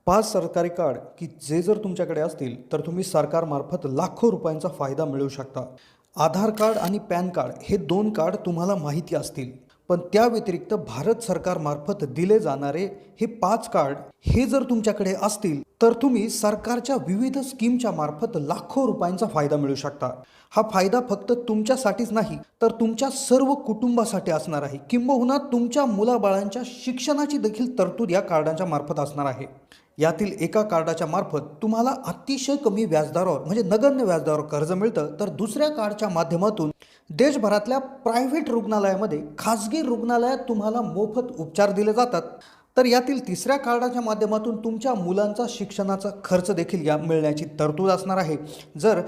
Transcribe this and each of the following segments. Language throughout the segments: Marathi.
5 सरकारी कार्ड की जे जर तुमच्याकडे असतील तर तुम्ही सरकारमार्फत लाखो रुपयांचा फायदा मिळवू शकता. आधार कार्ड आणि पॅन कार्ड हे 2 कार्ड तुम्हाला माहिती असतील. पण त्या व्यतिरिक्त भारत सरकारमार्फत दिले जाणारे हे 5 कार्ड हे जर तुमच्याकडे असतील तर तुम्ही सरकारच्या विविध स्कीमच्या मार्फत लाखो रुपयांचा फायदा मिळवू शकता. हा फायदा फक्त तुमच्यासाठीच नाही तर तुमच्या सर्व कुटुंबासाठी असणार आहे. किंबहुना तुमच्या मुलाबाळांच्या शिक्षणाची देखील तरतूद या कार्डांच्या मार्फत असणार आहे. यातील एका कार्डाच्या मार्फत तुम्हाला अतिशय कमी व्याजदरावर म्हणजे नगण्य व्याजदरावर कर्ज मिळतं, तर दुसऱ्या कार्डच्या माध्यमातून देशभरातल्या प्रायव्हेट रुग्णालयामध्ये खाजगी रुग्णालयात तुम्हाला मोफत उपचार दिले जातात. तर यातील तिसऱ्या कार्डाच्या माध्यमातून तुमच्या मुलांचा शिक्षणाचा खर्च देखील या मिळण्याची तरतूद असणार आहे. जर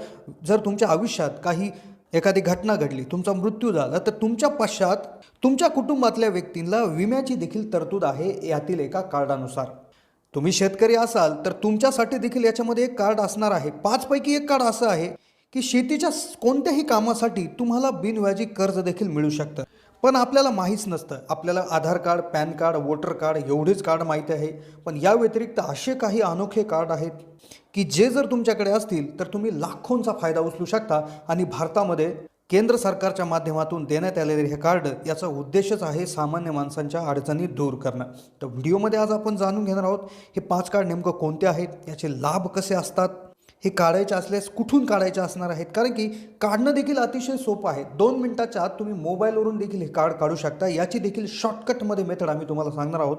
जर तुमच्या आयुष्यात काही एखादी घटना घडली, तुमचा मृत्यू झाला, तर तुमच्या पश्चात तुमच्या कुटुंबातल्या व्यक्तींना विम्याची देखील तरतूद आहे यातील एका कार्डानुसार. तुम्ही शेतकरी असाल तर तुमच्यासाठी देखील याच्यामध्ये एक कार्ड असणार आहे. 5 पैकी एक कार्ड असं आहे की शेतीच्या कोणत्याही कामासाठी तुम्हाला बिनव्याजी कर्ज देखील मिळू शकतं. पण आपल्याला माहीच नसतं. आपल्याला Aadhaar card, PAN card, voter card एवढेच कार्ड माहिती आहे. पण या व्यतिरिक्त असे काही अनोखे कार्ड आहेत की जे जर तुमच्याकडे असतील तर तुम्ही लाखोंचा फायदा उचलू शकता. आणि भारतामध्ये केंद्र सरकारच्या माध्यमातून देण्यात आलेले हे कार्ड याचा उद्देशच आहे सामान्य माणसांच्या अडचणी दूर करणं. तर व्हिडिओमध्ये आज आपण जाणून घेणार आहोत हे 5 कार्ड नेमकं कोणते आहेत, याचे लाभ कसे असतात, हे काढायचे असल्यास कुठून काढायचे असणार आहेत. कारण की काढणं देखील अतिशय सोपं आहे. 2 मिनिटाच्या आत तुम्ही मोबाईलवरून देखील हे कार्ड काढू शकता. याची देखील शॉर्टकटमध्ये मेथड आम्ही तुम्हाला सांगणार आहोत.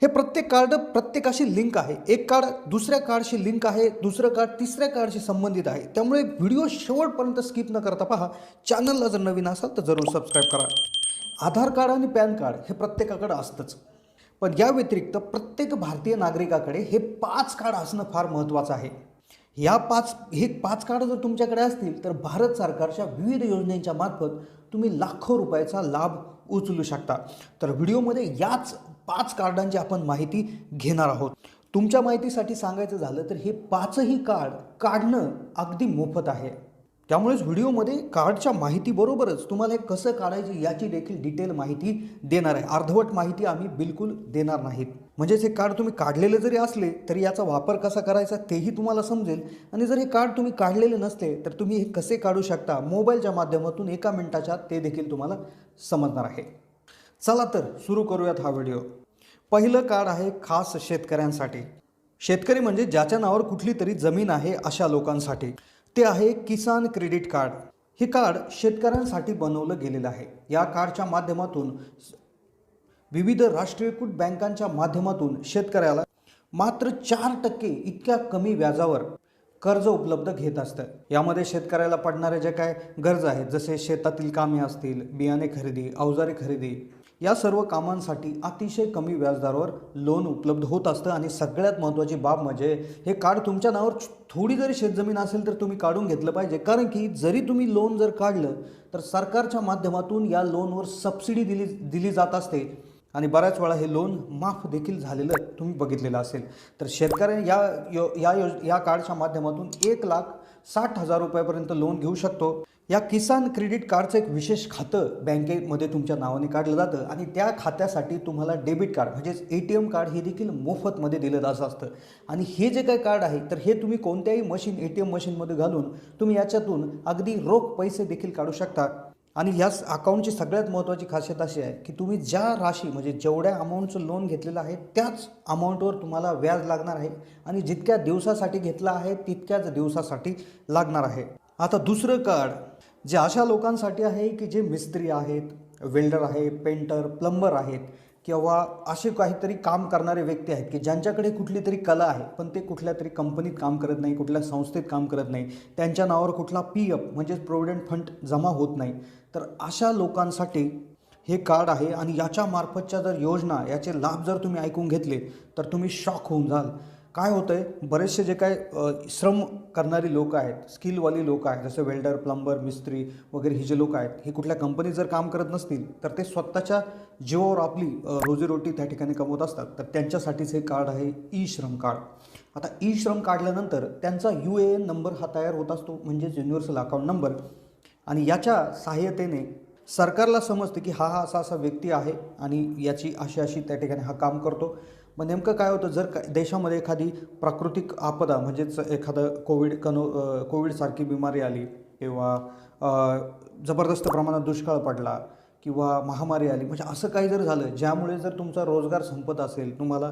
हे प्रत्येक कार्ड प्रत्येकाशी लिंक आहे. एक कार्ड दुसऱ्या कार्डशी लिंक आहे, दुसरं कार्ड तिसऱ्या कार्डशी संबंधित आहे. त्यामुळे व्हिडिओ शेवटपर्यंत स्किप न करता पहा. चॅनलला जर नवीन असाल तर जरूर सबस्क्राईब करा. आधार कार्ड आणि पॅन कार्ड हे प्रत्येकाकडे असतंच. पण या व्यतिरिक्त प्रत्येक भारतीय नागरिकाकडे हे 5 कार्ड असणं फार महत्त्वाचं आहे. हे 5 कार्ड जर तुमच्याकडे असतील तर भारत सरकारच्या विविध योजनांच्या मार्फत तुम्ही लाखो रुपयाचा लाभ उचलू शकता. तर व्हिडिओमध्ये याच 5 कार्डांची आपण माहिती घेणार आहोत. तुमच्या माहितीसाठी सांगायचं झालं तर हे 5ही कार्ड काढणं अगदी मोफत आहे. त्यामुळेच व्हिडिओमध्ये कार्डच्या माहितीबरोबरच तुम्हाला हे कसं काढायचं याची देखील डिटेल माहिती देणार आहे. अर्धवट माहिती आम्ही बिलकुल देणार नाहीत. म्हणजेच हे कार्ड तुम्ही काढलेले जरी असले तरी याचा वापर कसा करायचा तेही तुम्हाला समजेल. आणि जर हे कार्ड तुम्ही काढलेले नसले तर तुम्ही हे कसे काढू शकता मोबाईलच्या माध्यमातून 1 मिनिटाच्या ते देखील तुम्हाला समजणार आहे. चला तर सुरू करूयात हा व्हिडिओ. पहिलं कार्ड आहे खास शेतकऱ्यांसाठी. शेतकरी म्हणजे ज्याच्या नावावर कुठली तरी जमीन आहे अशा लोकांसाठी. ते आहे किसान क्रेडिट कार्ड. हे कार्ड शेतकऱ्यांसाठी बनवलं गेलेलं आहे. या कार्डच्या माध्यमातून विविध राष्ट्रीयकृत बँकांच्या माध्यमातून शेतकऱ्याला मात्र 4% इतक्या कमी व्याजावर कर्ज उपलब्ध घेत असतं. यामध्ये शेतकऱ्याला पडणारे जे काय गरज आहेत, जसे शेतातील कामे असतील, बियाणे खरेदी, अवजारे खरेदी, या सर्व कामांसाठी अतिशय कमी व्याजदरावर लोन उपलब्ध होत असतं. आणि सगळ्यात महत्त्वाची बाब म्हणजे हे कार्ड तुमच्या नावावर थोडी जरी शेतजमीन असेल तर तुम्ही काढून घेतलं पाहिजे. कारण की जरी तुम्ही लोन जर काढलं तर सरकारच्या माध्यमातून या लोनवर सबसिडी दिली जात असते. आणि बऱ्याच वेळा हे लोन माफ देखील झालेलं तुम्ही बघितलेलं असेल. तर शेतकऱ्याने या कार्डच्या माध्यमातून 1,60,000 रुपयापर्यंत लोन घेऊ शकतो. या किसान क्रेडिट कार्डचं एक विशेष खातं बँकेमध्ये तुमच्या नावाने काढलं जातं. आणि त्या खात्यासाठी तुम्हाला डेबिट कार्ड म्हणजेच ATM कार्ड हे देखील मोफतमध्ये दिलं जात असतं. आणि हे जे काही कार्ड आहे तर हे तुम्ही कोणत्याही ATM मशीनमध्ये घालून तुम्ही याच्यातून अगदी रोख पैसे देखील काढू शकता. आणि याच अकाउंटची सगळ्यात महत्त्वाची खासियत अशी आहे की तुम्ही ज्या राशी म्हणजे जेवढ्या अमाऊंटचं लोन घेतलेलं आहे त्याच अमाऊंटवर तुम्हाला व्याज लागणार आहे. आणि जितक्या दिवसासाठी घेतलं आहे तितक्याच दिवसासाठी लागणार आहे. आता दुसरं कार्ड जे अशा लोकांसाठी आहे की जे मिस्त्री आहेत, वेल्डर आहे, पेंटर, प्लंबर आहेत, किंवा असे काहीतरी काम करणारे व्यक्ती आहेत की ज्यांच्याकडे कुठली तरी कला आहे पण ते कुठल्या तरी कंपनीत काम करत नाही, कुठल्या संस्थेत काम करत नाही, त्यांच्या नावावर कुठला PF म्हणजेच प्रोव्हिडंट फंड जमा होत नाही. तर अशा लोकांसाठी हे कार्ड आहे. आणि याच्या मार्फतच्या जर योजना, याचे लाभ जर तुम्ही ऐकून घेतले तर तुम्ही शॉक होऊन जाल. काय होतं आहे, बरेचसे जे काय श्रम करणारी लोक आहेत, स्किलवाली लोक आहेत, जसे वेल्डर, प्लंबर, मिस्त्री वगैरे ही जे लोक आहेत, हे कुठल्या कंपनीत जर काम करत नसतील तर ते स्वतःच्या जीवावर आपली रोजीरोटी त्या ठिकाणी कमवत असतात. तर त्यांच्यासाठीच हे कार्ड आहे ई-श्रम कार्ड. आता ई-श्रम काढल्यानंतर त्यांचा UAN नंबर हा तयार होत असतो, म्हणजेच युनिव्हर्सल अकाउंट नंबर. आणि याच्या सहाय्यतेने सरकारला समजते की हा असा व्यक्ती आहे आणि याची अशी त्या ठिकाणी हा काम करतो. मग नेमकं काय होतं, जर देशामध्ये एखादी प्राकृतिक आपदा म्हणजेच एखादं कोविडसारखी बिमारी आली किंवा जबरदस्त प्रमाणात दुष्काळ पडला किंवा महामारी आली, म्हणजे असं काही जर झालं ज्यामुळे जर तुमचा रोजगार संपत असेल, तुम्हाला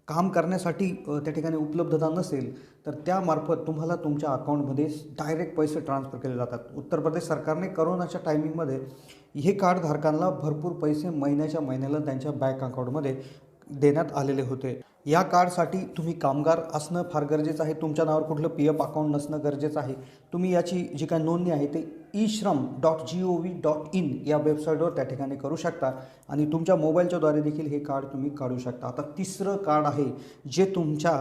काम करण्यासाठी त्या ठिकाणी उपलब्धता नसेल, तर त्यामार्फत तुम्हाला तुमच्या अकाउंटमध्ये डायरेक्ट पैसे ट्रान्सफर केले जातात. उत्तर प्रदेश सरकारने करोनाच्या टायमिंगमध्ये हे कार्डधारकांना भरपूर पैसे महिन्याला त्यांच्या बँक अकाउंटमध्ये देण्यात आलेले होते. या कार्डसाठी तुम्ही कामगार असणं फार गरजेचं आहे. तुमच्या नावावर कुठलं PF अकाउंट नसणं गरजेचं आहे. तुम्ही याची जी काही नोंदणी आहे ते ishram.gov.in या वेबसाईटवर त्या ठिकाणी करू शकता आणि तुमच्या मोबाईलच्याद्वारे देखील हे कार्ड तुम्ही काढू शकता. आता तिसरं कार्ड आहे जे तुमच्या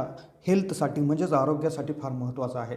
हेल्थसाठी म्हणजेच आरोग्यासाठी फार महत्त्वाचं आहे.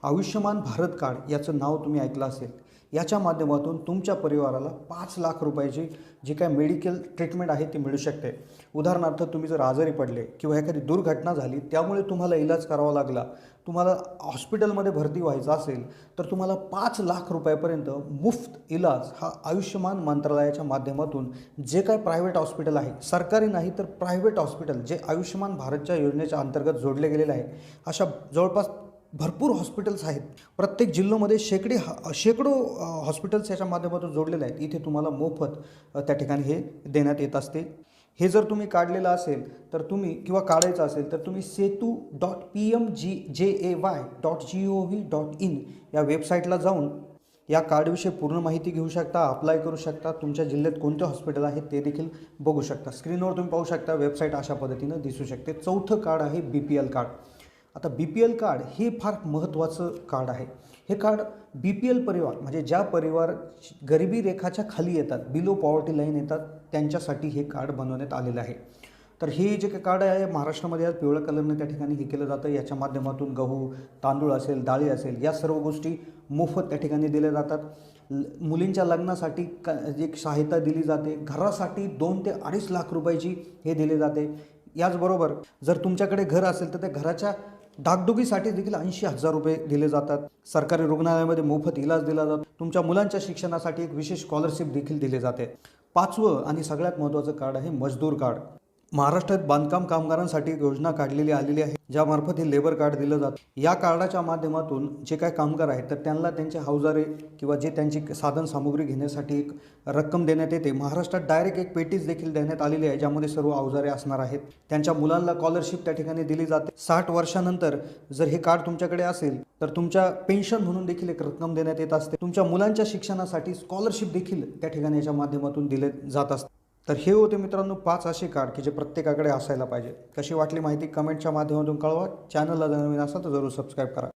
आयुष्यमान भारत कार्ड याचं नाव तुम्ही ऐकलं असेल. याच्या माध्यमातून तुमच्या परिवाराला 5 लाख रुपयाची जी काय मेडिकल ट्रीटमेंट आहे ती मिळू शकते. उदाहरणार्थ तुम्ही जर आजारी पडले किंवा एखादी दुर्घटना झाली त्यामुळे तुम्हाला इलाज करावा लागला, तुम्हाला हॉस्पिटलमध्ये भरती व्हायचं असेल, तर तुम्हाला 5 लाख रुपयापर्यंत मुफ्त इलाज हा आयुष्यमान मंत्रालयाच्या माध्यमातून जे काय प्रायव्हेट हॉस्पिटल आहे, सरकारी नाही तर प्रायव्हेट हॉस्पिटल जे आयुष्यमान भारतच्या योजनेच्या अंतर्गत जोडले गेलेले आहे, अशा जवळपास भरपूर हॉस्पिटल्स आहेत. प्रत्येक जिल्ह्यामध्ये शेकडो हॉस्पिटल्स याच्या माध्यमातून जोडलेले आहेत. इथे तुम्हाला मोफत त्या ठिकाणी हे देण्यात येत असते. हे जर तुम्ही काढलेलं असेल तर तुम्ही किंवा काढायचं असेल तर तुम्ही setu.pmjay.gov.in या वेबसाईटला जाऊन या कार्डविषयी पूर्ण माहिती घेऊ शकता, अप्लाय करू शकता. तुमच्या जिल्ह्यात कोणते हॉस्पिटल आहे ते देखील बघू शकता. स्क्रीनवर तुम्ही पाहू शकता, वेबसाईट अशा पद्धतीनं दिसू शकते. चौथं कार्ड आहे BPL कार्ड. आता BPL कार्ड हे फार महत्त्वाचं कार्ड आहे. हे कार्ड BPL परिवार म्हणजे ज्या परिवार गरिबी रेखाच्या खाली येतात, बिलो पॉवर्टी लाईन येतात, त्यांच्यासाठी हे कार्ड बनवण्यात आलेलं आहे. तर हे जे काही कार्ड आहे महाराष्ट्रामध्ये आज पिवळ्या कलरने त्या ठिकाणी हे केलं जातं. याच्या माध्यमातून गहू, तांदूळ असेल, डाळी असेल, या सर्व गोष्टी मोफत त्या ठिकाणी दिल्या जातात. मुलींच्या लग्नासाठी एक सहायता दिली जाते. घरासाठी 2 ते 2.5 लाख रुपयाची हे दिले जाते. याचबरोबर जर तुमच्याकडे घर असेल तर त्या घराच्या डागडुगीसाठी देखील 80,000 रुपये दिले जातात. सरकारी रुग्णालयामध्ये मोफत इलाज दिला जातो. तुमच्या मुलांच्या शिक्षणासाठी एक विशेष स्कॉलरशिप देखील दिली जाते. 5वं आणि सगळ्यात महत्त्वाचं कार्ड आहे मजदूर कार्ड. महाराष्ट्रात बांधकाम कामगारांसाठी एक योजना काढलेली आलेली आहे, ज्यामार्फत हे लेबर कार्ड दिलं जातं. या कार्डाच्या माध्यमातून जे काय कामगार आहेत तर त्यांना त्यांचे अवजारे किंवा जे त्यांची साधन सामुग्री घेण्यासाठी एक रक्कम देण्यात येते. महाराष्ट्रात डायरेक्ट एक पेटीज देखील देण्यात आलेली आहे, ज्यामध्ये सर्व अवजारे असणार आहेत. त्यांच्या मुलांना स्कॉलरशिप त्या ठिकाणी दिली जाते. 60 वर्षानंतर जर हे कार्ड तुमच्याकडे असेल तर तुमच्या पेन्शन म्हणून देखील एक रक्कम देण्यात येत असते. तुमच्या मुलांच्या शिक्षणासाठी स्कॉलरशिप देखील त्या ठिकाणी याच्या माध्यमातून दिले जात असते. तर हे होते मित्रांनो 5 असे कार्ड की जे प्रत्येकाकडे असायला पाहिजे. कशी वाटली माहिती कमेंटच्या माध्यमातून कळवा. चॅनलला जर नवीन असाल तर जरूर सबस्क्राईब करा.